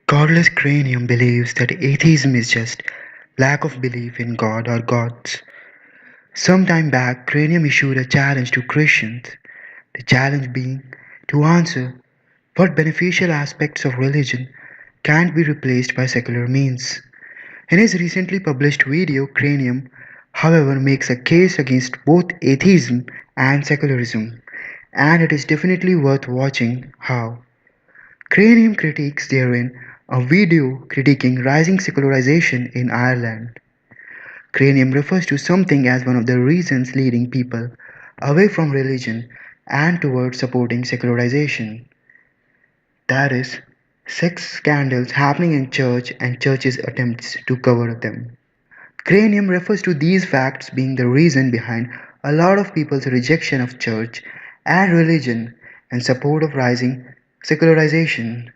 Godless Cranium believes that atheism is just lack of belief in God or gods. Some time back, Cranium issued a challenge to Christians, the challenge being to answer what beneficial aspects of religion can't be replaced by secular means. In his recently published video, Cranium, however, makes a case against both atheism and secularism, and it is definitely worth watching how. Cranium critiques therein a video critiquing rising secularization in Ireland. Cranium refers to something as one of the reasons leading people away from religion and towards supporting secularization. That is, sex scandals happening in church and churches' attempts to cover them. Cranium refers to these facts being the reason behind a lot of people's rejection of church and religion and support of rising secularization.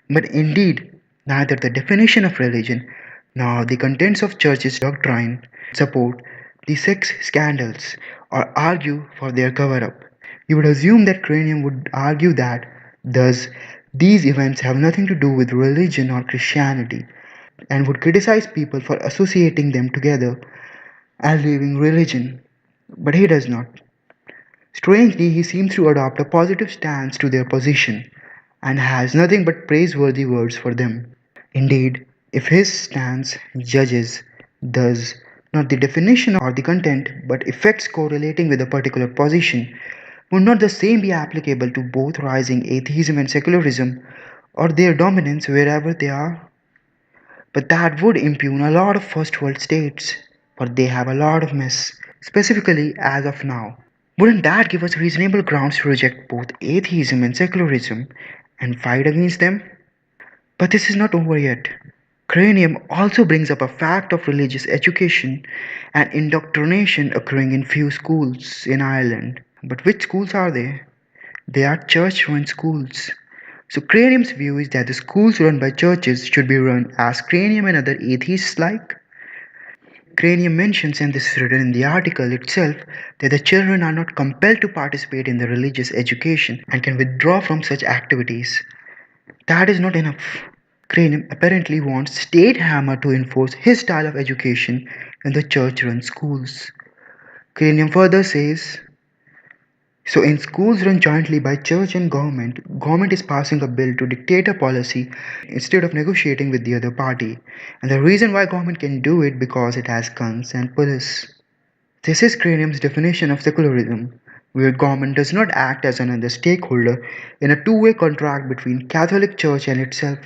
But indeed, neither the definition of religion nor the contents of church's doctrine support the sex scandals or argue for their cover up. You would assume that Cranium would argue that, thus, these events have nothing to do with religion or Christianity, and would criticize people for associating them together and leaving religion. But he does not. Strangely, he seems to adopt a positive stance to their position and has nothing but praiseworthy words for them. Indeed, if his stance judges thus not the definition or the content but effects correlating with a particular position, would not the same be applicable to both rising atheism and secularism or their dominance wherever they are? But that would impugn a lot of first world states, for they have a lot of mess, specifically as of now. Wouldn't that give us reasonable grounds to reject both atheism and secularism and fight against them? But this is not over yet. Cranium also brings up a fact of religious education and indoctrination occurring in few schools in Ireland. But which schools are they? They are church run schools. So Cranium's view is that the schools run by churches should be run as Cranium and other atheists like. Cranium mentions, and this is written in the article itself, that the children are not compelled to participate in the religious education and can withdraw from such activities. That is not enough. Cranium apparently wants State Hammer to enforce his style of education in the church-run schools. Cranium further says, so in schools run jointly by church and government is passing a bill to dictate a policy instead of negotiating with the other party. And the reason why government can do it because it has guns and police. This is Cranium's definition of secularism, where government does not act as another stakeholder in a two-way contract between Catholic Church and itself,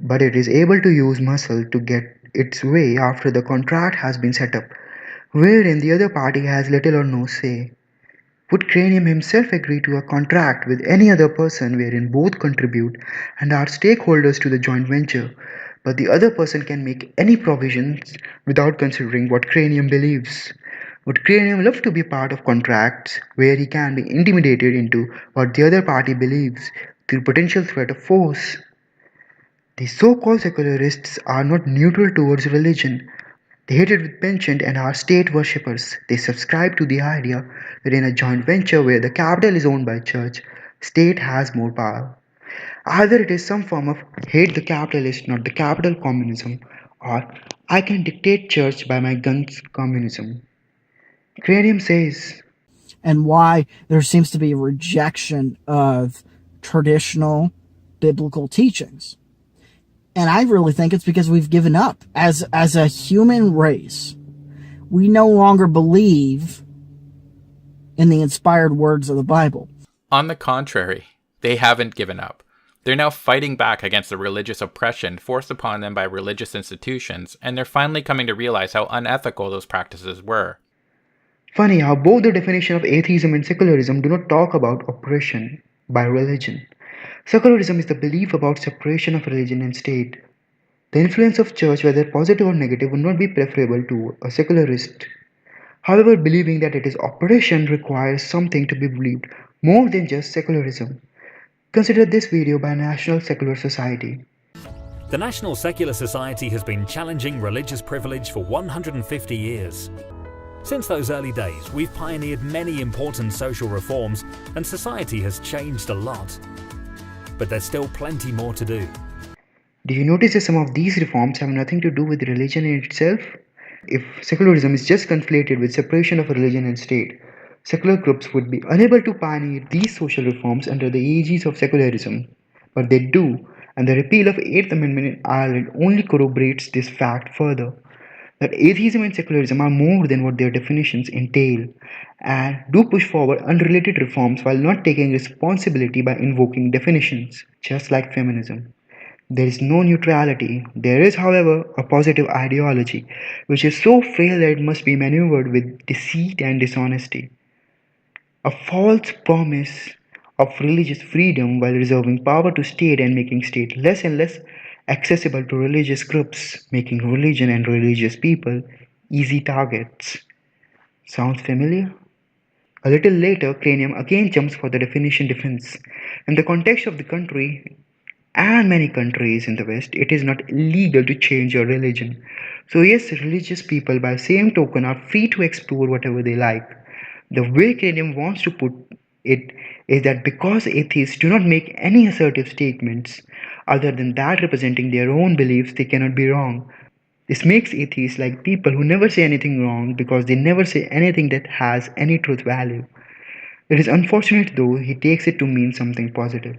but it is able to use muscle to get its way after the contract has been set up, wherein the other party has little or no say. Would Cranium himself agree to a contract with any other person wherein both contribute and are stakeholders to the joint venture, but the other person can make any provisions without considering what Cranium believes? Would Cranium love to be part of contracts where he can be intimidated into what the other party believes through potential threat of force? The so-called secularists are not neutral towards religion. They hate it with penchant and are state worshippers. They subscribe to the idea that in a joint venture where the capital is owned by church, state has more power. Either it is some form of hate the capitalist, not the capital communism, or I can dictate church by my guns communism. Cranium says, and why there seems to be a rejection of traditional biblical teachings. And I really think it's because we've given up as a human race. We no longer believe in the inspired words of the Bible. On the contrary, they haven't given up. They're now fighting back against the religious oppression forced upon them by religious institutions, and they're finally coming to realize how unethical those practices were. Funny how both the definition of atheism and secularism do not talk about oppression by religion. Secularism is the belief about separation of religion and state. The influence of church, whether positive or negative, would not be preferable to a secularist. However, believing that it is oppression requires something to be believed more than just secularism. Consider this video by National Secular Society. The National Secular Society has been challenging religious privilege for 150 years. Since those early days, we've pioneered many important social reforms and society has changed a lot. But there's still plenty more to do. Do you notice that some of these reforms have nothing to do with religion in itself? If secularism is just conflated with separation of religion and state, secular groups would be unable to pioneer these social reforms under the aegis of secularism. But they do, and the repeal of the Eighth Amendment in Ireland only corroborates this fact further, that atheism and secularism are more than what their definitions entail, and do push forward unrelated reforms while not taking responsibility by invoking definitions, just like feminism. There is no neutrality. There is, however, a positive ideology, which is so frail that it must be maneuvered with deceit and dishonesty. A false promise of religious freedom while reserving power to state and making state less and less accessible to religious groups, making religion and religious people easy targets. Sounds familiar? A little later, Cranium again jumps for the definition defense. In the context of the country and many countries in the West, it is not illegal to change your religion. So, yes, religious people, by the same token, are free to explore whatever they like. The way Cranium wants to put it is that because atheists do not make any assertive statements other than that representing their own beliefs, they cannot be wrong. This makes atheists like people who never say anything wrong because they never say anything that has any truth value. It is unfortunate though he takes it to mean something positive.